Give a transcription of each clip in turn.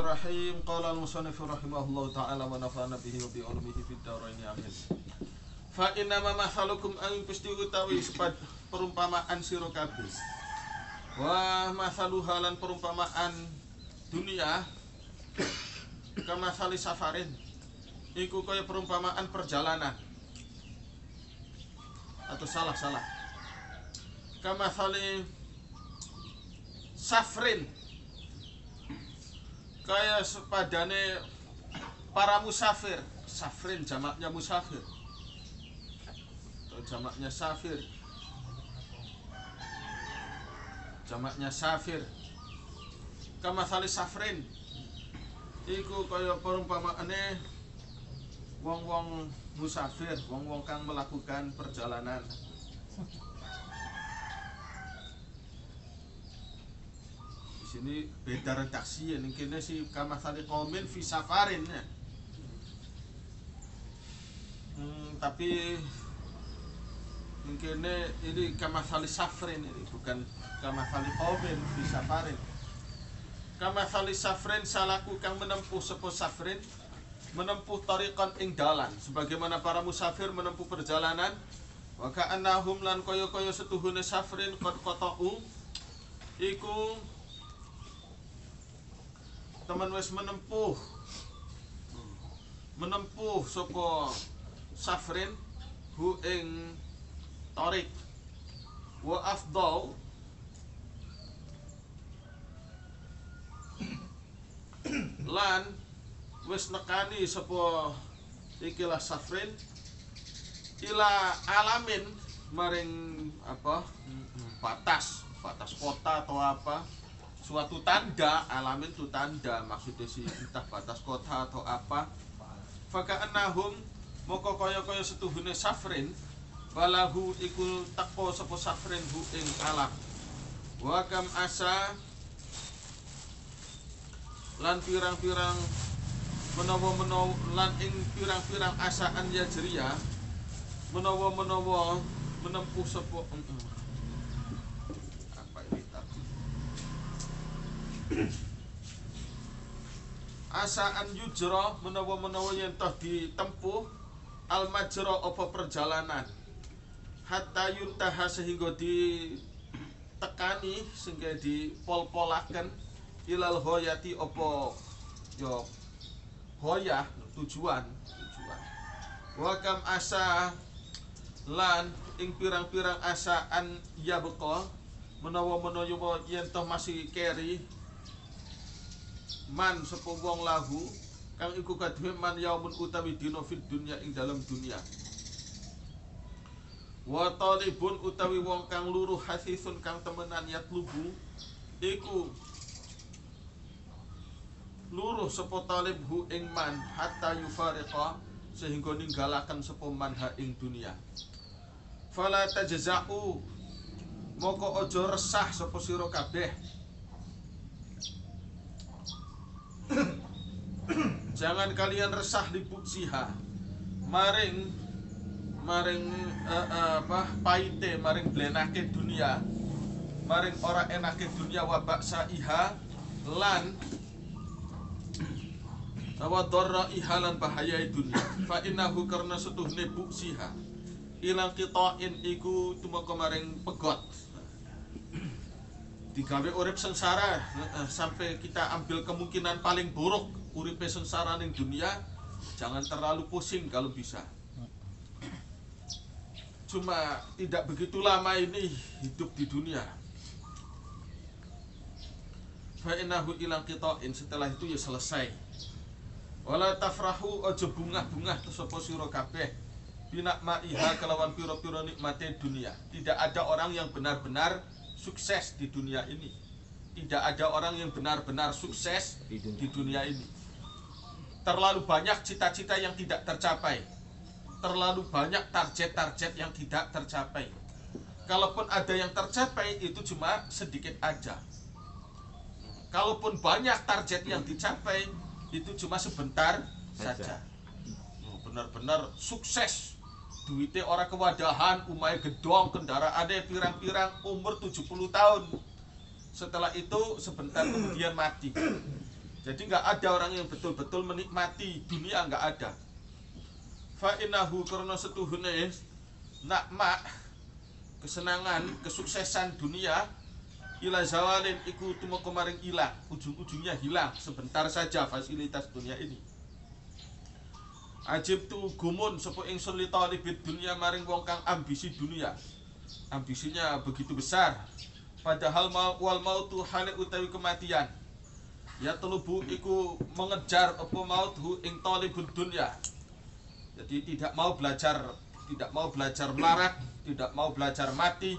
Bismillahirrahmanirrahim. Qala al-musannif rahimahullahu ta'ala wa nafa'ana bihi wa bi ulumihi fid dharain amin. Fa inna ma mathalukum an pasti utawi sepad perumpamaan sira kabeh. Wa mathaluha lan perumpamaan dunia kama sali safarin. Iku kaya perumpamaan perjalanan. Atau salah. Kama sali safrin, kaya sepadane para musafir. Safrin jamaknya musafir atau jamaknya safir, jamaknya safir. Kama sali safrin iku kaya perumpamaane wong-wong musafir, wong-wong kang melakukan perjalanan. Di sini beda redaksi ya, kene si kamathali qaumin fi safarin ya. Tapi mungkin ini kamathali safrin, ini bukan kamathali qaumin fi safarin. Kamathali safrin salaku kang menempuh sepo safrin, menempuh tariqan ing dalan, sebagaimana para musafir menempuh perjalanan. Wa ka'annahum lan kaya-kaya setuhune safrin qad qata'u iku teman wis menempuh sapa safrin hu ing tariq. Wa afdal lan wis nekani sapa ikilah safrin ila alamin maring apa batas kota atau apa, suatu tanda. Alamin itu tanda, maksudnya sih entah batas kota atau apa. Faka'annahum moko kaya-kaya setuhune safrin balahu iku teko sapa safrin hu ing alam. Wa kam asa lan pirang-pirang menawa lan ing pirang-pirang asaan ya jeria menawa menempuh sapa apa ini tadi asaan yujra menawa yen toh ditempuh al majra apa perjalanan hatta yuntaha sehingga ditekani sehingga dipol-polaken ilal hoyati apa yo hoyah tujuan. Wa kam asa lan ing pirang-pirang asaan ya beko menawa yen toh masih keri man sapa wong lahu kang iku kadhe man yaumun utawi dina fid dunya ing dalam dunia. Wa talibun utawi wong kang luruh hasisun kang temenan yatlubu iku luruh sapa talibhu ing man hatta yufariqa sehingga ninggalaken sapa man ha ing dunia. Fala tajza'u moko aja resah sapa sira kabeh. Jangan kalian resah libuksiha maring paite, maring blenake dunia, maring ora enake dunia. Wa baksa iha lan wa dharra ihalan bahayai dunia. Fa innahu karna setuhne buksiha ilang kitain iku tumeka maring pegot, digawe urip sengsara. Sampai kita ambil kemungkinan paling buruk uripe sengsara ning dunia, jangan terlalu pusing kalau bisa. Cuma tidak begitu lama ini hidup di dunia. Fa innahu ilang kitain, setelah itu ya selesai. Wala tafrahu aja bungah-bungah sapa sira kabeh binakmaiha kelawan pira-pira nikmate dunia. Tidak ada orang yang benar-benar sukses di dunia ini. Tidak ada orang yang benar-benar sukses di dunia ini. Terlalu banyak cita-cita yang tidak tercapai. Terlalu banyak target-target yang tidak tercapai. Kalaupun ada yang tercapai itu cuma sedikit aja. Kalaupun banyak target yang dicapai itu cuma sebentar saja. Benar-benar sukses, duitnya orang kewadahan, umai gedong, kendaraannya pirang-pirang, umur 70 tahun. Setelah itu sebentar kemudian mati. Jadi nggak ada orang yang betul-betul menikmati dunia, nggak ada. Fa innahu karena setuhune nakma kesenangan, kesuksesan dunia ila zawalin iku tumeka maring ilang, ujung-ujungnya hilang sebentar saja fasilitas dunia ini. Ajib tu gumun sapa ingsun li talibid dunia maring wong kang ambisi dunia. Ambisinya begitu besar. Padahal wal mautu hale utawi kematian. Ya telubu iku mengejar apa mauthu ing talibud dunia. Jadi tidak mau belajar melarat, tidak mau belajar mati.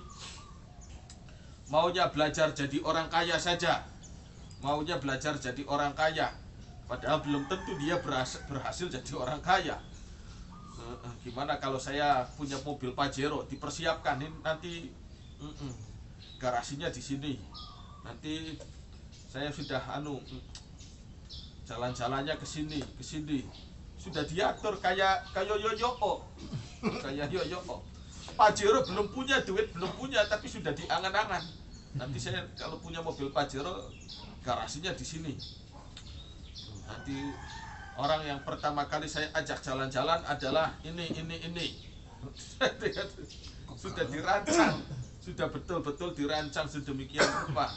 Maunya belajar jadi orang kaya saja. Maunya belajar jadi orang kaya. Padahal belum tentu dia berhasil jadi orang kaya. Gimana kalau saya punya mobil Pajero, dipersiapkan ini nanti garasinya di sini. Nanti saya sudah jalan-jalannya ke sini. Sudah diatur kayak yoyo. Kayak yoyo. Pajero belum punya duit, tapi sudah diangan-angan. Nanti saya kalau punya mobil Pajero, garasinya di sini. Nanti orang yang pertama kali saya ajak jalan-jalan adalah ini. Sudah dirancang, sudah betul-betul dirancang sedemikian rupa.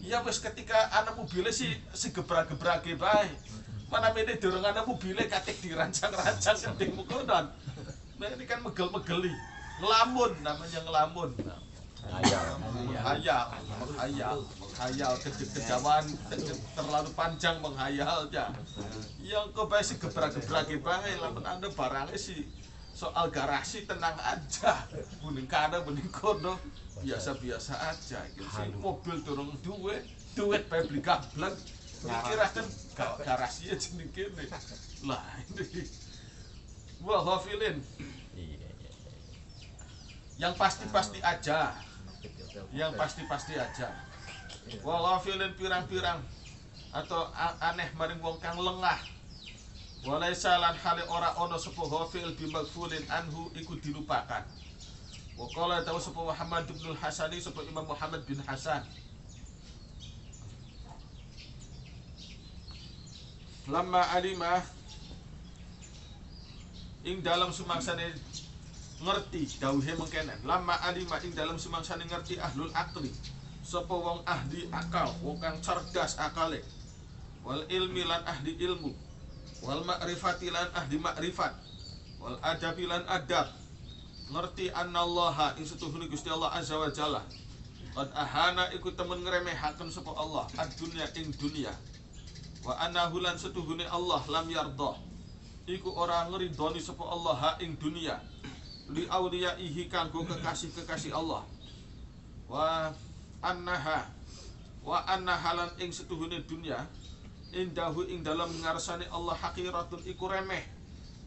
Ya wis ketika anak mobilnya sih segebrak-gebrake bae. Mana mene dorong anak mobilnya katik dirancang-rancang keting mukonon. Nah ini kan megel-megeli. Ngelamun namanya ngelamun. Menghayal kejauhan terlalu panjang menghayalnya. Yang kok bae sih gebrak-gebrake bae lamun anda barangnya sih soal garasi tenang aja. Mending kana mending kono biasa-biasa aja gitu. Mobil dorong duit bae beli gablek. Kira-kira garasinya jeneng kene. Lah ini wah hafilin. Yang pasti-pasti aja. Wa ghafilin pirang-pirang atau aneh maring wong kang lengah. Walaisa lan hale ora ana sapa ghafil bimaghfulin anhu iku dilupakan. Wa qala ta'ala sapa Muhammad bin Hasani sapa Imam Muhammad bin Hasan. Lamma alima ing dalam sumangsane ngerti dawuhe mengkenen. Lama alima ing dalam semangsane ngerti ahlul akli sapa wong ahli akal, wong kang cerdas akale. Wal ilmi lan ahli ilmu, wal ma'rifati lan ahli ma'rifat, wal adabi lan adab. Ngerti annallaha ing setuhune Gusti Allah azza wa jalla qad ahana iku temen ngremehaken sapa Allah ad-dunya ing dunia. Wa annahu lan setuhune Allah lam yardah iku ora ngridoni sapa Allah ha ing dunia li awliyaihi kanggo kekasih-kekasih Allah. Wa annaha lan ing setuhune dunya indahu ing dalam ngarsane Allah haqiratun iku remeh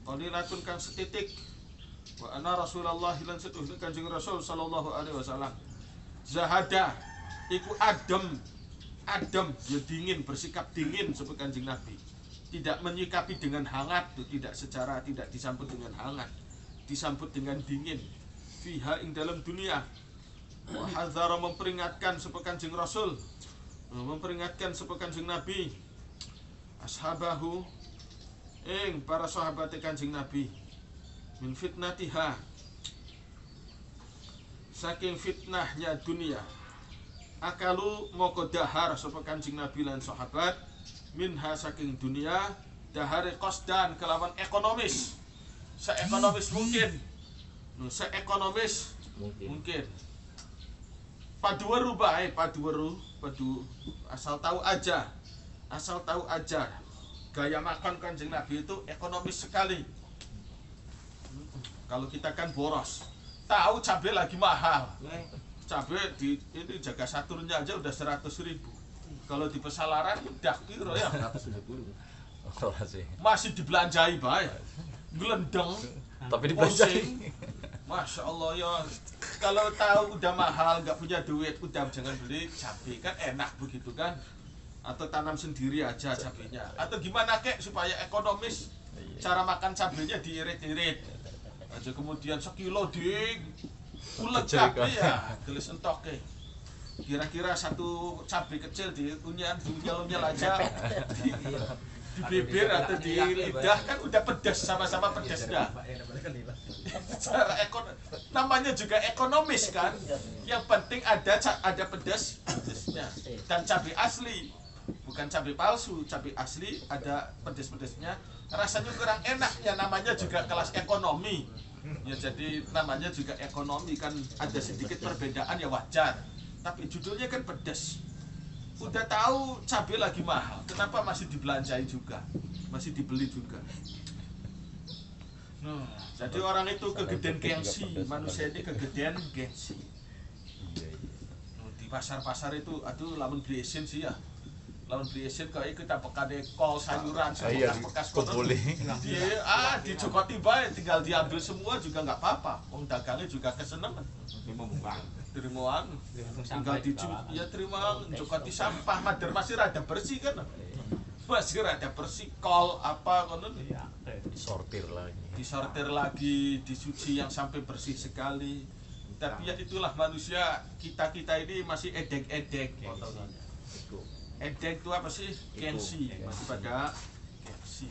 qalilatun kang setitik. Wa anna Rasulullah lan setuhune Kanjeng Rasul sallallahu alaihi wasallam zahada iku adem ya dingin, bersikap dingin seperti Kanjeng Nabi, tidak menyikapi dengan hangat, tidak disambut dengan hangat, disambut dengan dingin. Fiha ing dalam dunia. Wa hadzara memperingatkan sapa Kanjeng Rasul, memperingatkan sapa Kanjeng Nabi ashabahu ing para sahabat Kanjeng Nabi min fitnatiha saking fitnahnya dunia. Akalu moko dahar sapa Kanjeng Nabi lan sahabat minha saking dunia dahare qasdan kelawan ekonomis. Seekonomis mungkin. Seekonomis mungkin. Paduweru bae, padu asal tahu aja. Gaya makan Kanjeng Nabi itu ekonomis sekali. Kalau kita kan boros. Tahu cabai lagi mahal. Cabai di ini Jaga Saturnnya aja udah 100.000. Kalau di Pesalaran udah piro ya? 120. Masih dibelanjai bae. Gelendeng tapi dibelanjai. Masya Allah ya. Kalau tahu udah mahal nggak punya duit udah jangan beli cabai, kan enak begitu kan. Atau tanam sendiri aja cabainya. Atau gimana kek supaya ekonomis. Cara makan cabainya diirit-irit aja, kemudian sekilo ding ulek kabeh ya gelis entoke. kira-kira satu cabai kecil di unyal-unyal aja di bibir atau di lidah kan udah pedas, sama-sama pedasnya. Namanya juga ekonomis kan. Yang penting ada pedasnya. Dan cabai asli, bukan cabai palsu, cabai asli ada pedas-pedasnya. Rasanya kurang enak, ya namanya juga kelas ekonomi. Ya jadi namanya juga ekonomi kan, ada sedikit perbedaan ya wajar. Tapi judulnya kan pedas. Udah tahu cabai lagi mahal, kenapa masih dibelanjai juga, masih dibeli juga. Jadi orang itu kegedean gengsi, manusia ini kegedean gengsi. Di pasar-pasar itu, aduh lamun beli isin sih ya. Lawan beli isin kayak kita pekade kol sayuran bekas kotor dia dicokoti bae tinggal diambil semua juga nggak apa-apa. Wong dagangnya juga kesenangan. Terima tinggal ya terima cokoti sampah mader masih rada bersih kan. Masih rada bersih kol apa konon disortir lagi dicuci yang sampai bersih sekali. Tapi ya itulah manusia, kita ini masih edek-edek. Edek itu apa sih? Gengsi, masih pada gengsi.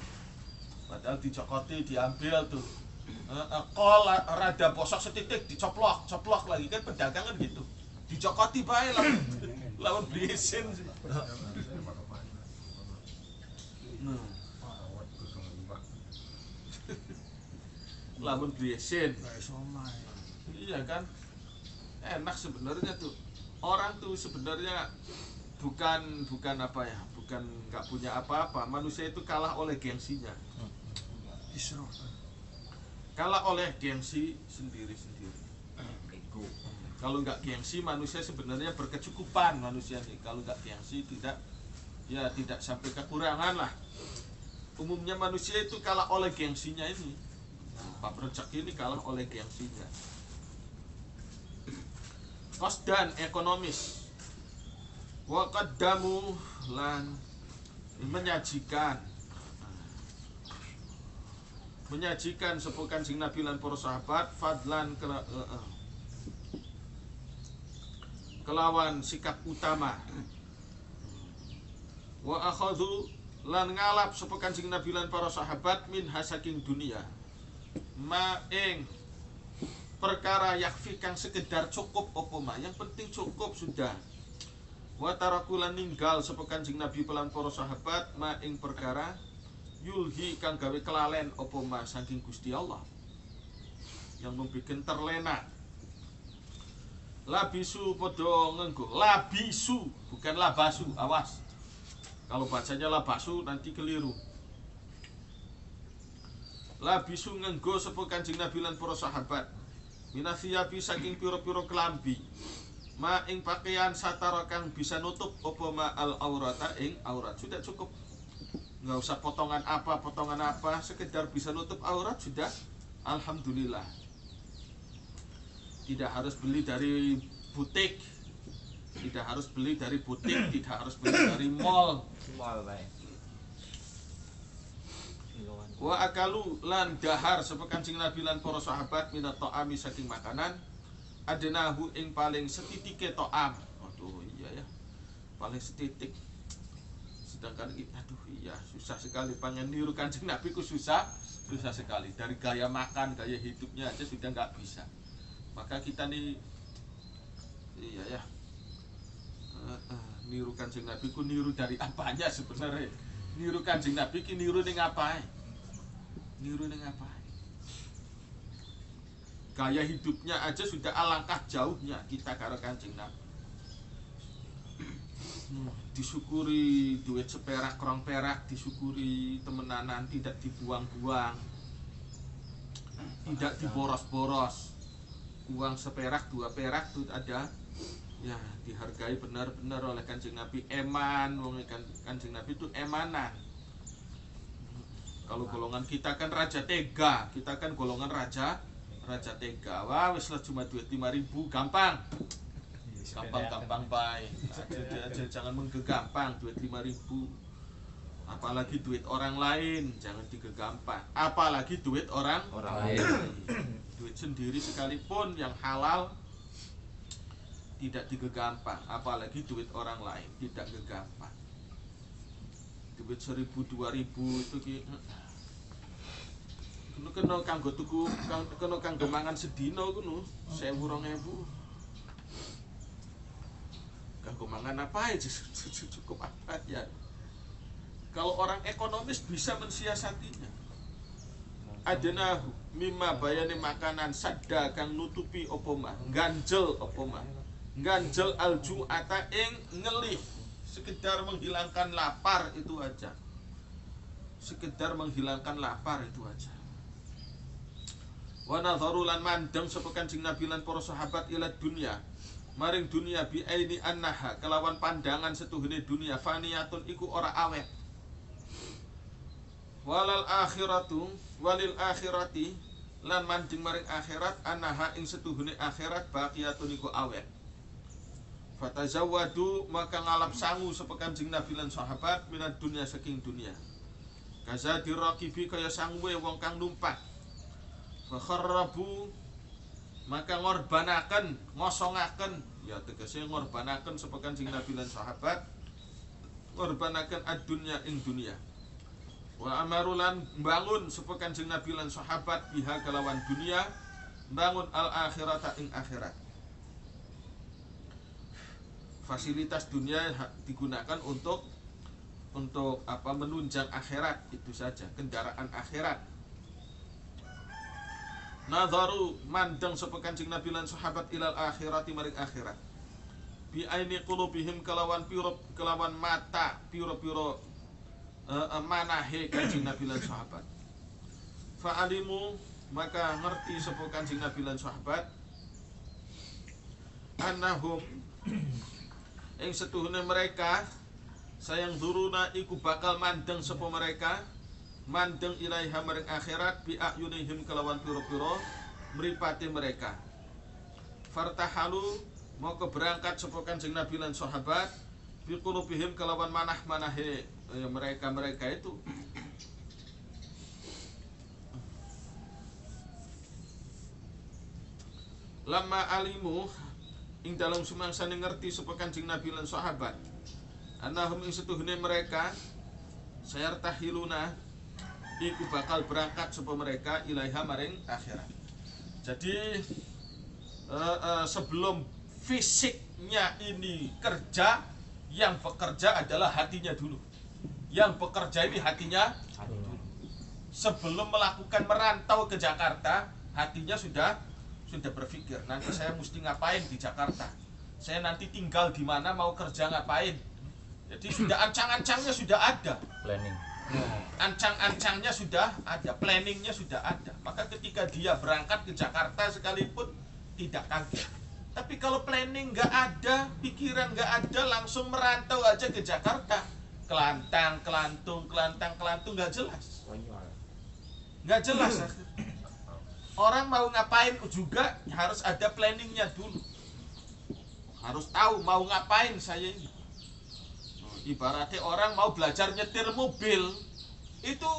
Padahal dicokoti, diambil tuh. Kol rada bosok setitik, dicoplok lagi kan pedagang kan gitu. Dicokoti bae lawan beli isin. Lamun beli isin. Iya kan? Enak sebenarnya tuh. Orang tuh sebenarnya bukan apa ya, bukan nggak punya apa-apa. Manusia itu kalah oleh gengsinya, kalah oleh gengsi sendiri-sendiri. Kalau nggak gengsi manusia sebenarnya berkecukupan manusia nih. Kalau nggak gengsi tidak sampai kekurangan lah. Umumnya manusia itu kalah oleh gengsinya ini. Pak rezeki ini kalah oleh gengsinya. Kos dan ekonomis. Wa qaddamu lan menyajikan sapa Kanjeng Nabi lan para sahabat fadlan kelawan sikap utama. Wa akhadhu lan ngalap sapa Kanjeng Nabi lan para sahabat min hasaking dunia ma ing perkara yakfi kang sekedar cukup apa ma, yang penting cukup sudah. Wa tarakulan ninggal sapa Kanjeng Nabi lan para sahabat ma ing perkara yulhi kang gawe kelalen apa ma saking Gusti Allah, yang membikin terlena. Labisu padha ngenggo, labisu bukan labasu, awas. Kalau bacanya labasu nanti keliru. Labisu ngenggo sapa Kanjeng Nabi lan para sahabat minafiyabi saking pira-pira kelambi ma ing pakaian satara kang bisa nutup apa ma al aurata ing aurat. Sudah cukup, nggak usah potongan apa, sekedar bisa nutup aurat sudah alhamdulillah. Tidak harus beli dari butik, tidak harus beli dari mall. Wa akalu lan dahar sapa Kanjeng Nabi lan para sahabat minat ta'ami saking makanan adenahu ing paling setitike to'am. Aduh iya ya, paling setitik. Sedangkan aduh iya susah sekali pengen niru Kanjeng Nabi ku susah sekali. Dari gaya makan, gaya hidupnya aja sudah nggak bisa. Maka kita nih iya ya, niru Kanjeng Nabi ku niru dari apanya sebenarnya? Niru Kanjeng Nabi ki niru ning apae? Gaya hidupnya aja sudah alangkah jauhnya kita karo Kanjeng Nabi. Disyukuri duit seperak krong perak, disyukuri temenanan, tidak dibuang-buang, tidak diboros-boros. Uang seperak, 2 perak itu ada ya, dihargai benar-benar oleh Kanjeng Nabi. Eman, wong Kanjeng Nabi itu emanan. Kalau golongan kita kan raja tega, kita kan golongan raja tega. Wah, wis lah cuma duit 5.000 gampang baik. Aja jangan menggegampang duit 5.000. Apalagi duit orang lain jangan digegampang. Apalagi duit orang lain. Duit sendiri sekalipun yang halal tidak digegampang, apalagi duit orang lain tidak gegampang. Duit 1.000 2.000 itu ki kena kanggo tuku, kena kanggo mangan sedina kuno 1.000 2.000. Kanggo mangan apa aja cukup apa ya. Kalau orang ekonomis bisa mensiasatinya. Adena mimma bayane makanan sadda kang nutupi apa mah, ganjel apa mah. Ganjel aljuata ing ngelih, sekedar menghilangkan lapar itu aja. Sekedar menghilangkan lapar itu aja. Wa nadharu lan mandeng sapa Kanjeng Nabi lan para sahabat ila dunya maring dunia bi aini annaha kelawan pandangan setuhune dunia faniyatun iku ora awet. Walal akhirati lan mandeng maring akhirat annaha ing setuhune akhirat baqiyatun iku awet. Fatazawwadu maka ngalap sangu sapa Kanjeng Nabi lan sahabat minad dunya saking dunia. Kaza diraqibi kaya sanguwe wong kang numpak. Fakharrabu maka ngorbanaken, ngosongaken, ya tegese ngorbanaken sapa Kanjeng Nabi lan sahabat ngorbanaken ad-dunya ing dunia. Wa amarulan bangun sapa Kanjeng Nabi lan sahabat biha kelawan dunia, bangun al-akhirata ing akhirat. Fasilitas dunia digunakan untuk apa, menunjang akhirat itu saja, kendaraan akhirat. Nadharu mandang sapa Kanjeng Nabi lan sahabat ilal akhirati maring akhirat. Bi aini qulubihim kelawan mata piro-piro manahe Kanjeng Nabi lan sahabat. Fa'alimu maka ngerti sapa Kanjeng Nabi lan sahabat annahum ing setuhune mereka sayang duruna iku bakal mandeng sapa mereka mandeng ilaiha maring akhirat bi ayunihim kelawan piro-piro mripate mereka. Fartahalu maka berangkat sapa Kanjeng Nabi lan sahabat bi qulubihim kelawan manah-manahe mereka itu. Lama alimu ing dalam sumangsane ngerti sapa Kanjeng Nabi lan sahabat annahum ing setuhune mereka sayartahiluna iku bakal berangkat sapa mereka ilaiha maring akhirat. Jadi sebelum fisiknya ini kerja, yang bekerja adalah hatinya dulu. Yang bekerja ini hatinya dulu. Sebelum melakukan merantau ke Jakarta, hatinya sudah berpikir, nanti saya mesti ngapain di Jakarta. Saya nanti tinggal di mana, mau kerja ngapain. Jadi sudah ancang-ancangnya sudah ada. Planning. Ancang-ancangnya sudah ada, planningnya sudah ada. Maka ketika dia berangkat ke Jakarta sekalipun tidak kaget. Tapi kalau planning nggak ada, pikiran nggak ada, langsung merantau aja ke Jakarta, kelantang kelantung nggak jelas. Nggak jelas. Orang mau ngapain juga harus ada planningnya dulu. Harus tahu mau ngapain saya ini. Ibaratnya orang mau belajar nyetir mobil itu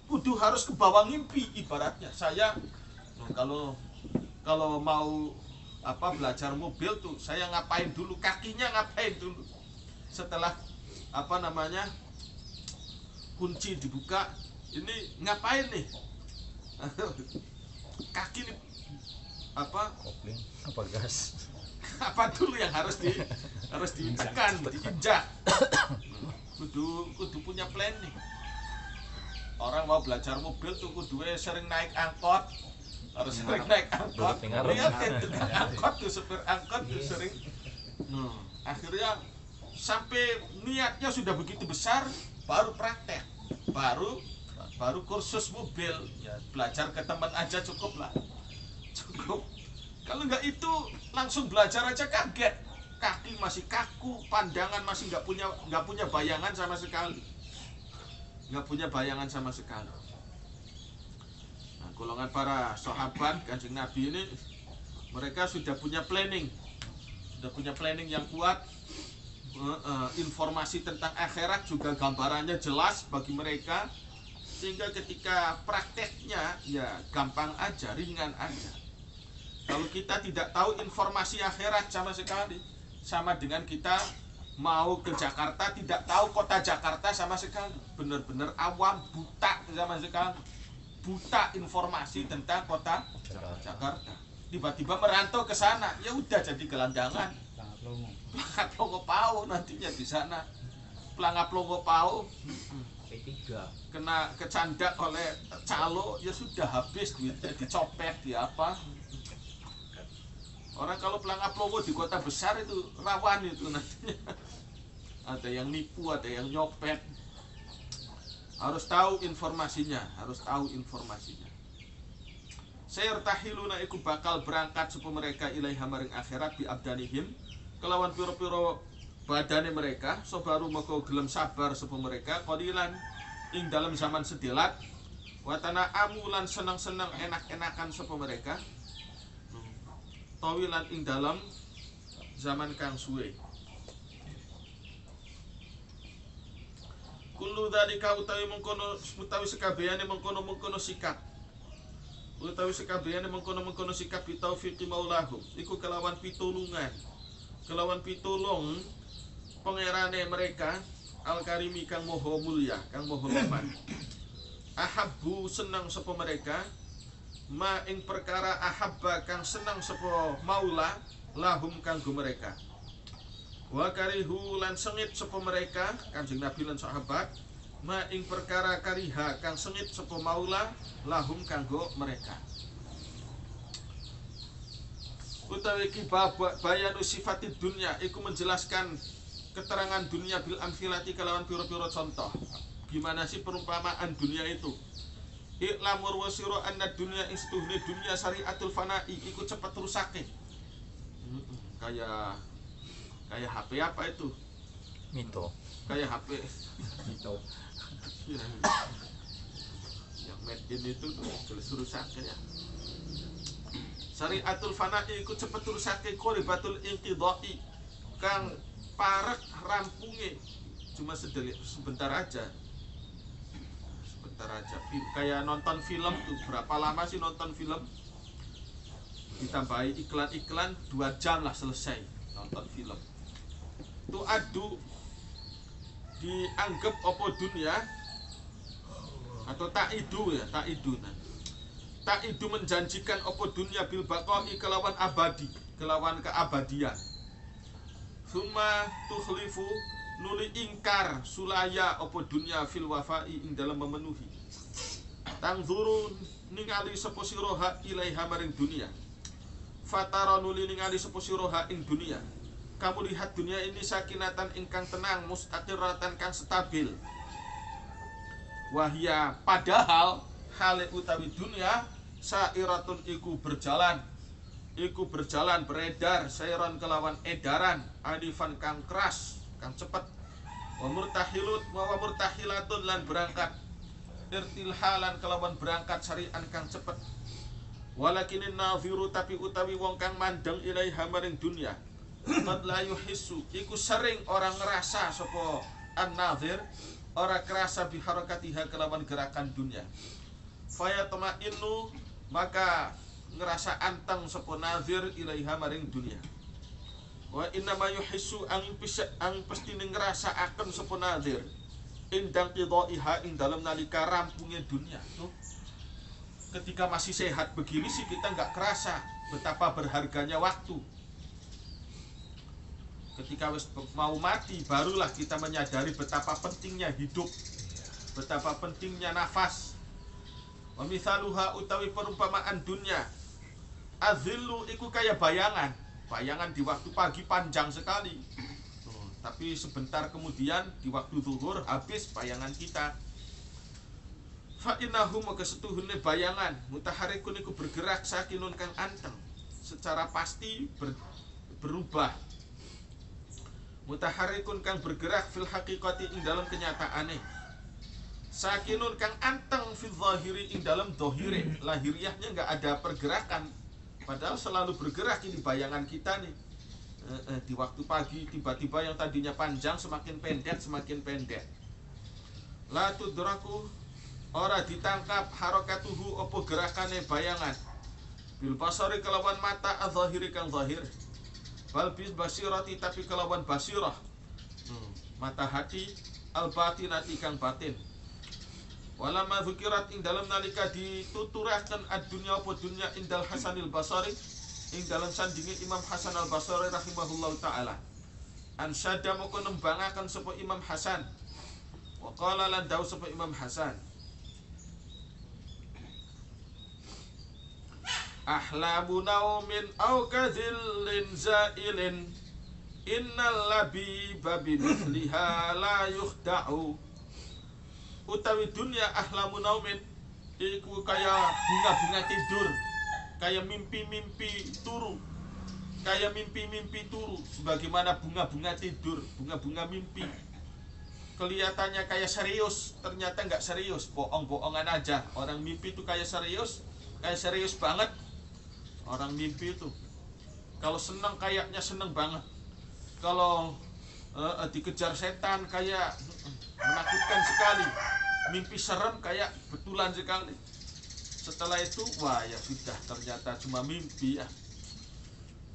kudu harus ke bawah mimpi. Ibaratnya saya kalau mau belajar mobil tuh saya ngapain dulu, kakinya ngapain dulu. Setelah kunci dibuka, ini ngapain nih? Kaki nih kopling apa gas? Apa dulu yang harus ditekan, diinjak. Kudu punya planning. Orang mau belajar mobil tuh kudu sering naik angkot. Harus sering naik angkot. Lihat tukang angkot tuh, supir angkot tuh sering. Akhirnya sampai niatnya sudah begitu besar, baru praktek. Baru kursus mobil. Ya, belajar ke teman aja cukup lah. Cukup. Kalau nggak itu langsung belajar aja kaget, kaki masih kaku, pandangan masih nggak punya bayangan sama sekali, Nah, golongan para sahabat Kanjeng Nabi ini mereka sudah punya planning yang kuat. Informasi tentang akhirat juga gambarannya jelas bagi mereka, sehingga ketika prakteknya ya gampang aja, ringan aja. Kalau kita tidak tahu informasi akhirat sama sekali, sama dengan kita mau ke Jakarta tidak tahu kota Jakarta sama sekali. Benar-benar awam, buta sama sekali. Buta informasi tentang kota Jakarta. Tiba-tiba merantau ke sana, ya udah jadi gelandangan. Pelangap Longo Pau nantinya di sana. Pelangap Longo Pau kena kecandak oleh calo, ya sudah habis duitnya, dicopet, di apa. Orang kalau pelangap Longo di kota besar itu rawan itu nantinya. Ada yang nipu, ada yang nyopet. Harus tahu informasinya, harus tahu informasinya. Sayartahiluna iku bakal berangkat sapa mereka ilaiha maring akhirat bi abdanihim kelawan piro-piro badane mereka, sobaru moko gelem sabar sapa mereka qadilan ing dalam zaman sedelat watana amulan senang-senang enak-enakan sapa mereka tawilan ing dalam zaman kang suwe. Kullu dzalika utawi mengkono utawi sekabehane mengkono-mengkono sikap. Utawi sekabehane mengkono-mengkono sikap bitaufiqi maulahum iku kelawan pitulungan. Kelawan pitulung pangerane mereka al-karimi kang moho mulya, kang moho leman. Ahabbu senang sapa mereka ma ing perkara ahabba kang senang sapa maula lahum kanggo mereka. Wa karihu lan sengit sapa mereka Kanjeng Nabi lan sahabat ma ing perkara kariha kang sengit sapa maula lahum kanggo mereka. Utawi ki bayanu sifatid dunya iku menjelaskan keterangan dunia bil amthilati kelawan piro-piro contoh. Gimana sih perumpamaan dunia itu? Iklamur wasiro anna dunia istuhni dunia syariatul fana'i iku cepat rusake. Kayak HP apa itu? Mito. Kayak HP Mito. yang made in itu tuh jelas rusake ya. Syariatul fana'i iku cepat rusake qoribatul inqidai kang parek rampunge cuma sebentar aja kayak nonton film tuh berapa lama sih nonton film ditambahi iklan 2 jam lah selesai nonton film tuh adu dianggap opo dunia atau ta'idu ya ta'idu menjanjikan opo dunia bil baqai kelawan abadi kelawan keabadian. Suma tukhlifu nuli ingkar sulaya opo dunya fil wafai ing dalam memenuhi. Tangzuru ningali sapa sira ilaiha maring dunia. Fatara nuli ningali sapa sira ing dunia. Kamu lihat dunia ini sakinatan ingkang tenang mustaqiratan kang stabil. Wahia padahal hale utawi dunia sairatun iku berjalan beredar sairan kelawan edaran adifan kang keras kang cepet wa murtahilatun lan berangkat irtilhalan kelawan berangkat syari'an kang cepet walakinin naziru tapi utawi wong kang mandeng ilaiha maring dunya qad la yuhissu iku sering orang ngerasa sapa an-nazir ora kerasa biharakatiha kelawan gerakan dunya fayatma innu maka ngerasa anteng sapa nazir ilaiha maring dunia. Wa inna ma yuhissu ang pestine ngerasa akan sapa nazir indang qidaiha ing dalam nalika rampungnya dunia. Tuh. Ketika masih sehat begini sih kita nggak kerasa betapa berharganya waktu. Ketika mau mati barulah kita menyadari betapa pentingnya hidup, betapa pentingnya nafas. Wa mithaluha utawi perumpamaan dunia azillu iku kayak bayangan di waktu pagi panjang sekali tapi sebentar kemudian di waktu zuhur habis bayangan kita. Fa innahu maka setuhune bayangan mutaharikun iku bergerak sakinun kang anteng secara pasti berubah. Mutaharikun kang bergerak fil haqiqati ing dalam kenyataane. Sakinun kang anteng fil zahiri ing dalam dohire lahiriahnya nggak ada pergerakan. Padahal selalu bergerak ini bayangan kita nih. Di waktu pagi tiba-tiba yang tadinya panjang semakin pendek. La tudraku ora ditangkap harakatuhu opo gerakane bayangan. bil basari kelawan mata adzahiri kang zahir, bal bil basirati tapi kelawan basirah, mata hati, al batinati kang batin. Walamma dzukirat ing dalam nalika dituturaken ad-dunya apa dunya indal Hasanil Basri ing dalam sandinge Imam Hasan Al Basri rahimahullahu taala. Ansyada moko nembangaken sapa Imam Hasan. Wa qala lan dawu sapa Imam Hasan. Ahlamu naumin au kadzillin zailin innal labiba bimithliha la yukhda'u. Utawi dunia ahlamu naumin iku kaya bunga-bunga tidur, kaya mimpi-mimpi turu, kaya mimpi-mimpi turu, sebagaimana bunga-bunga tidur, bunga-bunga mimpi. Kelihatannya kayak serius, ternyata nggak serius, bohong-bohongan aja. Orang mimpi itu kayak serius banget. Orang mimpi itu kalau senang kayaknya senang banget, kalau dikejar setan kayak menakutkan sekali, mimpi serem kayak betulan sekali. Setelah itu wah ya sudah, ternyata cuma mimpi ya.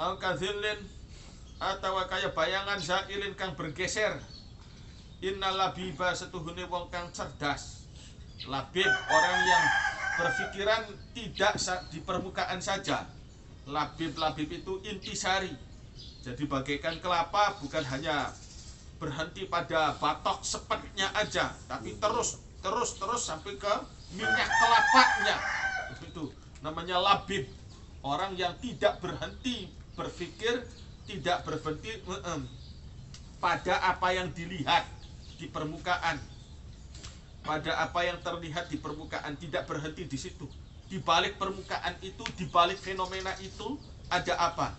Al-kadzillin atau kaya bayangan zailin kang bergeser. Innal labiba setuhune wong kang cerdas. Labib orang yang berpikiran tidak di permukaan saja. Labib itu intisari. Jadi bagaikan kelapa, bukan hanya berhenti pada batok sepetnya aja, tapi terus sampai ke minyak kelapanya. Itu namanya labib, orang yang tidak berhenti berpikir, tidak berhenti pada apa yang dilihat di permukaan, pada apa yang terlihat di permukaan, tidak berhenti di situ. Di balik permukaan itu, di balik fenomena itu ada apa?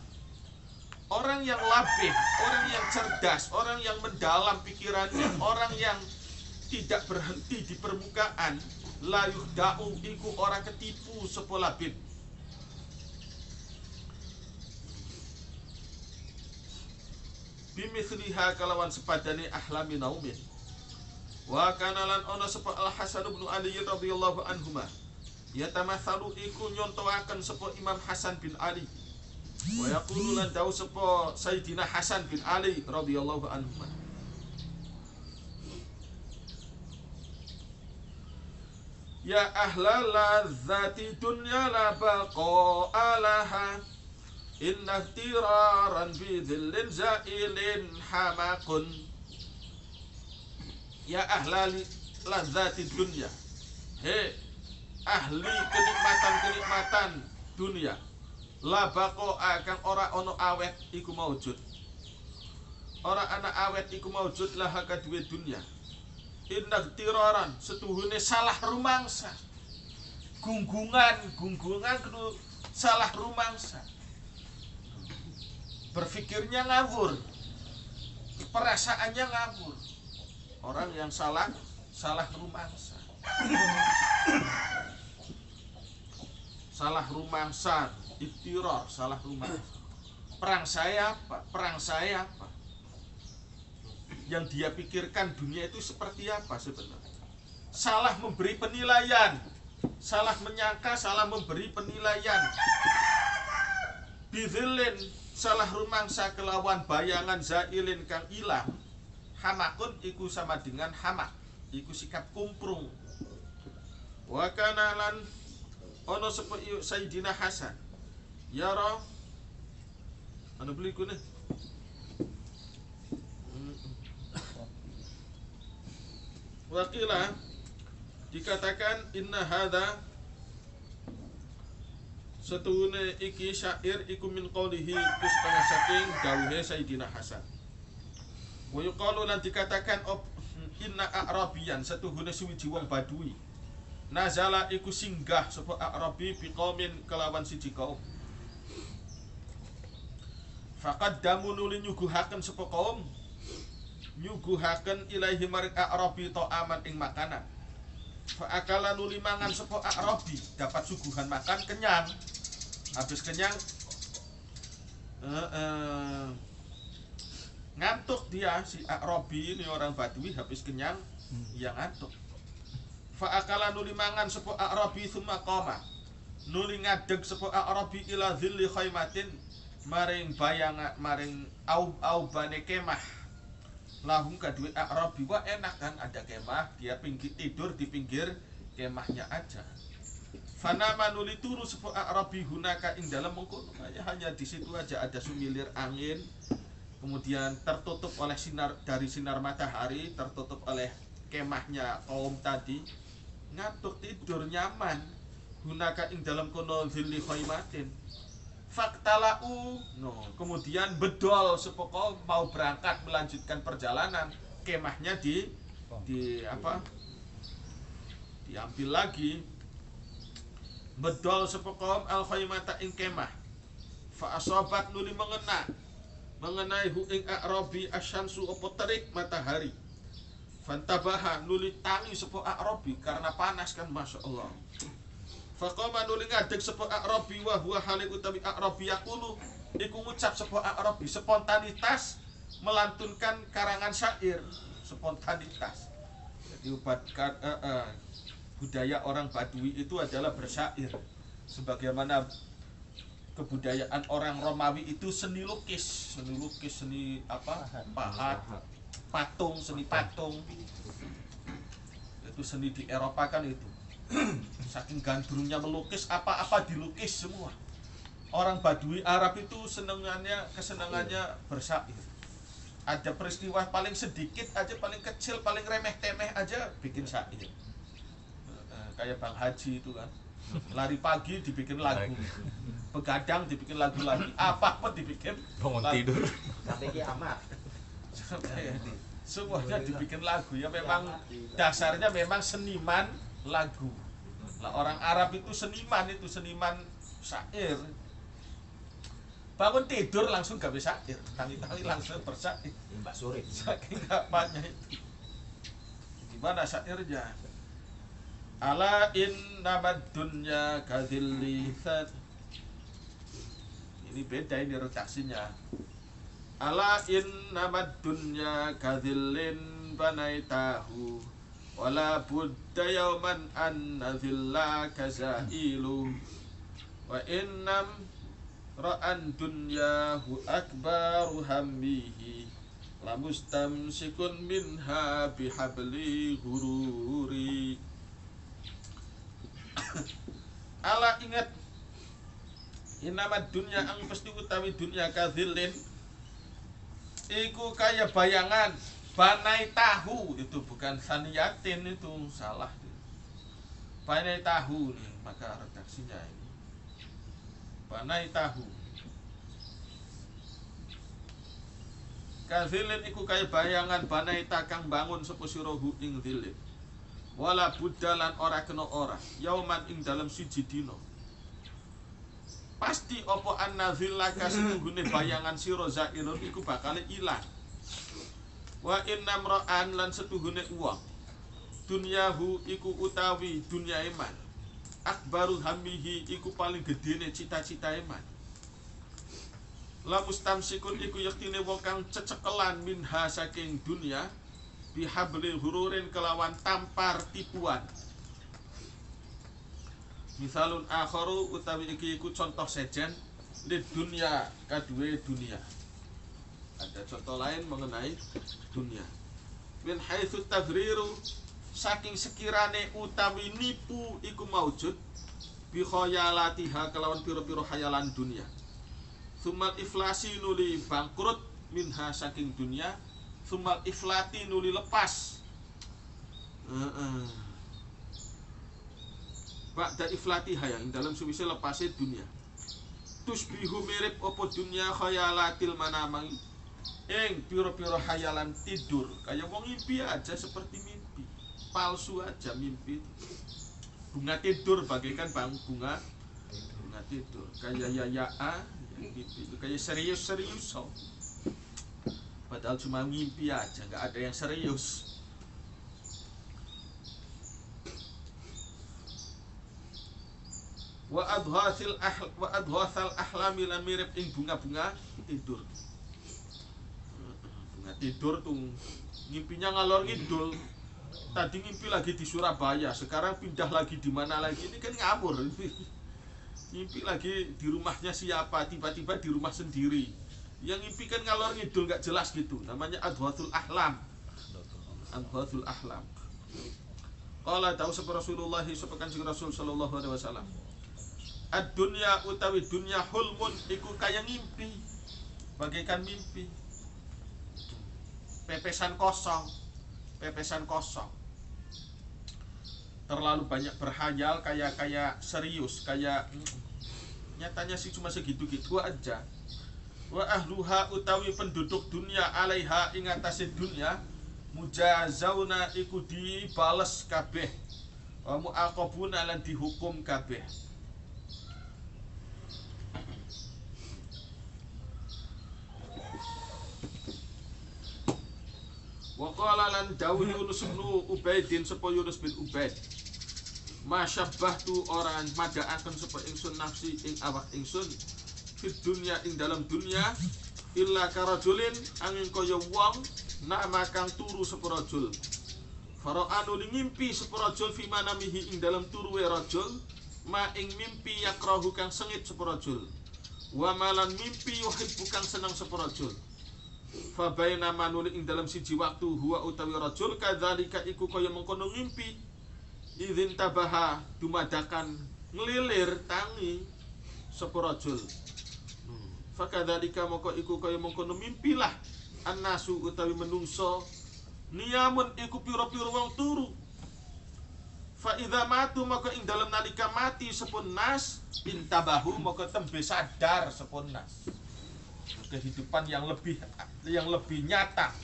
Orang yang labib, orang yang cerdas, orang yang mendalam pikirannya, orang yang tidak berhenti di permukaan, la yuhda'u iku ora ketipu sapa labib. Bimithliha kalawan sepadane ahlami naumin. Wa kana lan ana sapa Al Hasan bin Ali radhiyallahu anhuma. Yatamatsalu iku nyontoaken sapa Imam Hasan bin Ali. Wa yaqulu lan dawu sapa Sayyidina Hasan bin Ali radhiyallahu anhu. Ya ahlal ladzati dunya la baqa'a laha inna tiraran bi dhillin zailin hamakun. Ya ahlal ladzati dunya, he ahli kenikmatan dunia, la baqa'a kang ora ono awet iku maujud. Ora ana awet iku maujud lah kaduwe dunya. Inna tiraran setuhune salah rumangsa. Gunggungan kudu salah rumangsa. Berfikirnya ngawur, perasaannya ngawur. Orang yang salah rumangsa. Salah rumangsa, ittiror, salah rumangsa. Perang saya apa? Yang dia pikirkan dunia itu seperti apa sebenarnya? Salah memberi penilaian, salah menyangka, salah memberi penilaian. Bidzillin salah rumangsa kelawan bayangan zailin kang ilang. Hamakun iku sama dengan hamak, iku sikap kumprung. Wa kana lan ono sapa Sayyidina Hasan yara anu beli ku nih. Wakila dikatakan inna hadza setuhune iki syair iku min qaulihi setengah saking dawuhe Sayyidina Hasan. Wa yuqalu lan dikatakan inna a'rabiyan setuhune suwiji wong badui. Nazala iku singgah sapa a'rabi biqaumin kelawan siji kaum. Faqad damu nuli nyuguhaken sapa kaum, nyuguhaken ilaihi maring a'rabi ta'aman ing makanan. Fa akala nuli mangan sapa a'rabi, dapat suguhan makan kenyang. Habis kenyang ngantuk dia, si a'rabi ini orang Badui, habis kenyang ya ngantuk. Fa akala nuli mangan sapa a'rabi tsumma qama, nuli ngadeg sapa Arabi ila dhilli khaimatin maring bayangan maring aubane kemah. Lahum kadue Arabi, wah enak kan ada kemah, dia tidur di pinggir kemahnya aja. Fana manuli turu sapa Arabi hunaka ing dalem mengkono, hanya di situ aja ada sumilir angin, kemudian tertutup oleh sinar matahari, tertutup oleh kemahnya kaum tadi, ngatuk tidur nyaman. Hunaka ing dalam kono zilli khaimatin. Faktalau, kemudian bedol sepoko mau berangkat melanjutkan perjalanan, kemahnya diambil lagi. Bedol sepoko al khaimata ing kemah. Fa asobat nuli mengenai hu ing Arabi asyamsu opo terik matahari. Fantabaha nuli tangi sepo Arabi karena panas kan, masya Allah. Faqama nuli ngadeg sepo Arabi wa huwa hale utawi Arabi yaqulu iku ngucap sepo Arabi, spontanitas melantunkan karangan syair, spontanitas. Jadi budaya orang Badui itu adalah bersyair, sebagaimana kebudayaan orang Romawi itu seni lukis, seni pahat, patung, seni patung. Itu seni di Eropa kan itu. Saking gandrungnya melukis, apa-apa dilukis semua. Orang Badui Arab itu kesenangannya bersyair. Ada peristiwa paling sedikit aja, paling kecil, paling remeh-temeh aja bikin syair. Kayak Bang Haji itu kan, lari pagi dibikin lagu, begadang dibikin lagu lagi, apa-apa dibikin bangun lagu. tidur sampai kiamat. Semuanya dibikin lagu ya, memang dasarnya memang seniman lagu. Lah orang Arab itu seniman syair. Bangun tidur langsung gak bisa syair, tangi-tangi langsung bersyair. Mbak Suri. Saking apanya itu. Gimana syairnya? Ala innamad dunya kadhilli thad. Ini beda ini redaksinya. Ala innamad dunya kadhillin banaitahu wala budda yawman an nadhilla kazailu wa innam ra'an dunyahu akbaru hammihi lamustamsikun minha bihabli hururi. Ala ingat, innamad dunya ang pasti utawi dunya kadhillin iku kaya bayangan. Banai tahu itu bukan saniyatin, itu salah. Banai tahu nih, maka redaksinya ini banai tahu. Kadzilin iku kaya bayangan banai takang bangun sapa sira hu ing dzilin. Wala budalan ora kena ora yauman ing dalam siji dina. Pasti apa annadzillaka setunggune bayangan sira zairun iku bakal ilang. Wa innam ra'an lan setuhune uang dunyahu iku utawi dunya iman akbaru hamihi iku paling gedene cita-cita iman. La mustamsikun iku yaktine wong kang cecekelan minha saking dunya bihablil hururin kelawan tampar tipuan. Misalun akharu utawi iki iku contoh sejen lid dunya kadue dunia. Ada contoh lain mengenai dunia. Min haitsu tadhriru saking sekirane utawi nipu iku maujud bi khayalatiha kelawan pira-pira khayalan dunia. Sumal iflasi nuli bangkrut minha saking dunia, sumal iflati nuli lepas. Ba'da iflatiha yang dalam suwise lepase dunia. Tusbihu mirip opo dunia khayalatil manamang ing piro-piro hayalan tidur, kayak wong mimpi aja, seperti mimpi palsu aja mimpi. Bunga tidur bagaikan bunga tidur, kayak yaya mimpi itu kayak serius so. Padahal cuma mimpi aja, nggak ada yang serius. Wa adhathal ahlami lan mirip ing bunga-bunga tidur. Tidur tuh ngimpinya ngalor ngidul. Tadi ngimpi lagi di Surabaya, sekarang pindah lagi di mana lagi, ini kan ngawur. Ngimpi lagi di rumahnya siapa, tiba-tiba di rumah sendiri. Yang ngimpi kan ngalor ngidul nggak jelas gitu. Namanya adghathul ahlam. Adghathul ahlam. Qala ta'u sapa Rasulullah sapa Kanjeng Rasul sallallahu alaihi wasallam. Ad-dunya utawi dunya hulmun iku kaya ngimpi. Bagaikan mimpi. Pepesan kosong. Pepesan kosong. Terlalu banyak berhayal, kayak serius, kayak nyatanya sih cuma segitu-gitu aja. Wa ahluha utawi penduduk dunia alaiha ing atase dunia mujazauna iku dibales kabeh. Wa muaqabuna lan dihukum kabeh. Wa qala lan dawuh Yunus bin Ubaidin sapa Yunus bin Ubaid. Masyabbahtu orang madaaken sapa ingsun nafsi ing awak ingsun fid dunya ing dalam dunya illa karajulin angin kaya wong nama kang turu sapa rajul faraanu ngimpi sapa rajul fi manamihi ing dalam turuwe rajul ma ing mimpi yakrahu kang sengit sapa rajul wa malan mimpi yuhibbu kang seneng sapa rajul fa baina manuli ing dalam siji waktu huwa utawi rajul kadzalika iku kaya mengkono ngimpi idzin tabaha dumadakan ngelilir tangi sapa rajul fakadzalika moko iku kaya mengkono mimpilah annasu utawi menungso niyamun iku pira-pira wong turu fa idza matu maka ing dalam nalika mati sepun nas intabahu maka tembe sadar sepun nas. Kehidupan yang lebih nyata.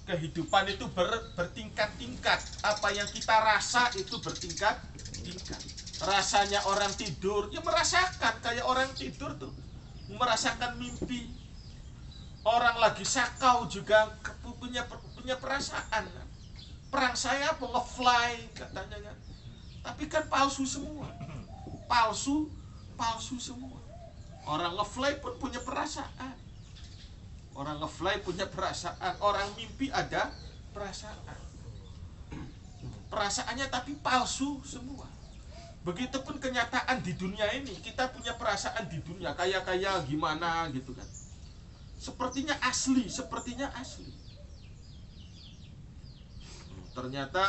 Kehidupan itu bertingkat-tingkat. Apa yang kita rasa itu bertingkat-tingkat. Rasanya orang tidur, ya merasakan kayak orang tidur tuh, merasakan mimpi. Orang lagi sakau juga punya perasaan. Perang saya apa nge-fly katanya kan. Tapi kan palsu semua. Palsu semua. Orang nge-fly pun punya perasaan. Orang nge-fly punya perasaan. Orang mimpi ada perasaan. Perasaannya tapi palsu semua. Begitupun kenyataan di dunia ini. Kita punya perasaan di dunia. Kayak gimana gitu kan. Sepertinya asli. Ternyata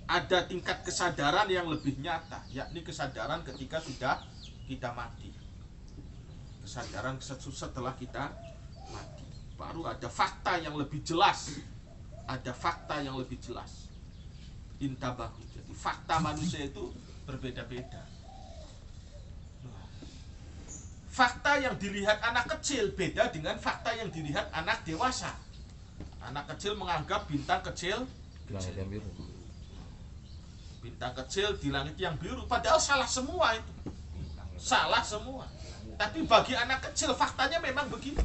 ada tingkat kesadaran yang lebih nyata, yakni kesadaran ketika sudah kita mati. Kesadaran setelah kita mati. Baru ada fakta yang lebih jelas. Intabahu. Jadi fakta manusia itu berbeda-beda. Fakta yang dilihat anak kecil beda dengan fakta yang dilihat anak dewasa. Anak kecil menganggap bintang kecil Langit yang biru. Bintang kecil di langit yang biru, padahal salah semua itu. Salah semua. Tapi bagi anak kecil faktanya memang begitu.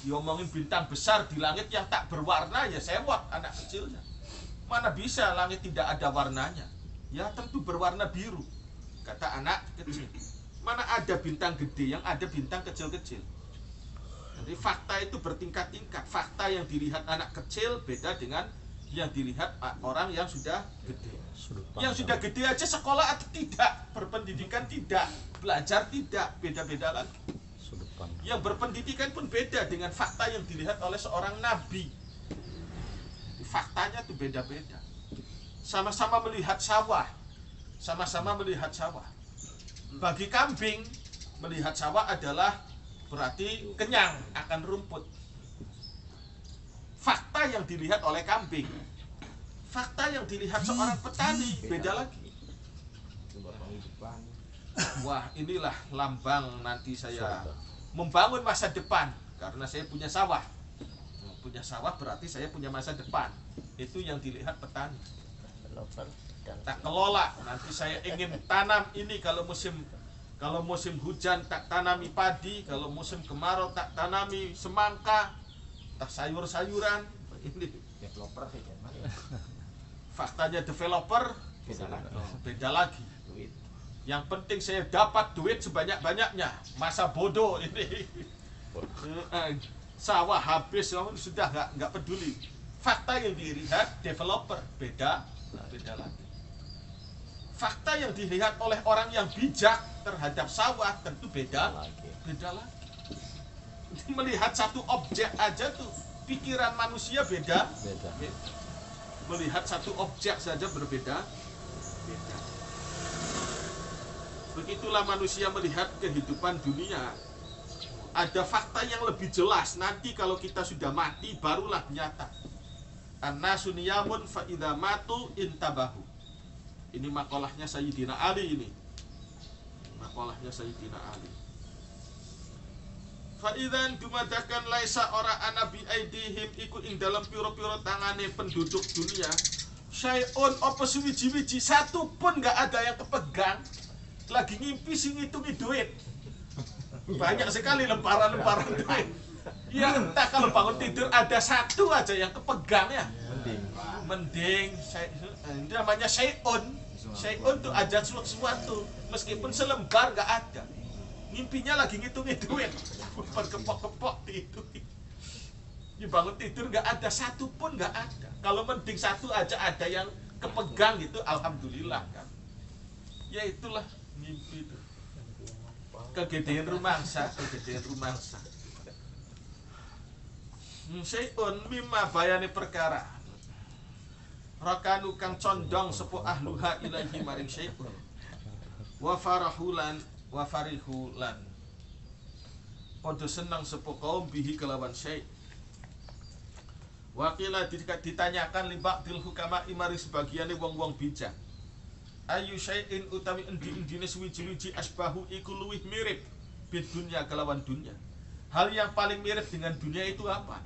Diomongin bintang besar di langit yang tak berwarna, ya sewot anak kecilnya. Mana bisa langit tidak ada warnanya? Ya tentu berwarna biru, kata anak kecil. Mana ada bintang gede, yang ada bintang kecil-kecil. Jadi fakta itu bertingkat-tingkat. Fakta yang dilihat anak kecil beda dengan yang dilihat orang yang sudah gede. Yang sudah gede aja sekolah atau tidak, berpendidikan tidak, belajar tidak, beda-beda lagi. Yang berpendidikan pun beda dengan fakta yang dilihat oleh seorang nabi. Faktanya itu beda-beda. Sama-sama melihat sawah. Bagi kambing, melihat sawah adalah berarti kenyang akan rumput. Fakta yang dilihat oleh kambing, fakta yang dilihat seorang petani beda lagi. Wah, inilah lambang nanti saya membangun masa depan, karena saya punya sawah. Punya sawah berarti saya punya masa depan. Itu yang dilihat petani. Tak kelola, nanti saya ingin tanam ini, kalau musim hujan tak tanami padi, kalau musim kemarau tak tanami semangka, tak sayur-sayuran. Ini developer. Faktanya developer beda lagi. Yang penting saya dapat duit sebanyak-banyaknya. Masa bodoh ini. Sawah habis, sudah nggak peduli. Fakta yang dilihat developer beda lagi. fakta yang dilihat oleh orang yang bijak terhadap sawah tentu beda lagi. lagi. Melihat satu objek aja tuh pikiran manusia beda. Melihat satu objek saja berbeda. Begitulah manusia melihat kehidupan dunia. Ada fakta yang lebih jelas. Nanti kalau kita sudah mati barulah nyata. An-nasu niyamun fa idza matu intabahu. Ini makalahnya Sayyidina Ali ini. Makalahnya Sayyidina Ali. Fa idzan dumadakan laisa ora ana bi aidihim iku ing dalam piro-piro tangane penduduk dunia. Syai'un apa suwiji-wiji satu pun enggak ada yang kepegang. Lagi ngimpi sing ngitungi duit. Banyak sekali lembaran-lembaran duit. Ya entah kalau bangun tidur ada satu aja yang kepegang ya. Mending ini namanya syai'un. Syai'un itu ada sesuatu meskipun selembar nggak ada. Mimpinya lagi ngitungi duit. Berkepok-kepok tidur. Ya bangun tidur nggak ada satu pun nggak ada. Kalau mending satu aja ada yang kepegang gitu, alhamdulillah kan. Ya itulah mimpi itu. Kegedean rumangsa. Syai'un mimma bayani perkara. Rakanu kang condong sepuh ahluha ilahi maring syai'un. Wa farahulan wa farihulan. Podo senang sepuh kaum bihi kelawan syai'. Wakila ditanyakan li ba'dil hukama imari sebagiane wong-wong bijak. Ayu syai'in utami endi-endine suwiji-wiji asbahu iku luwih mirip bidunya kelawan dunya. Hal yang paling mirip dengan dunia itu apa?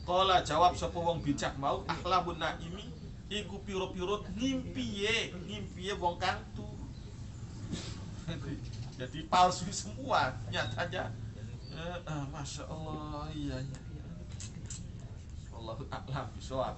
Qala jawab sapa wong bijak mau ahlamun naimi iku piro-piro ngimpiye wong kantu. Jadi palsu semua nyatanya. Masya Allah, iya. Wallahu a'lam bishawab.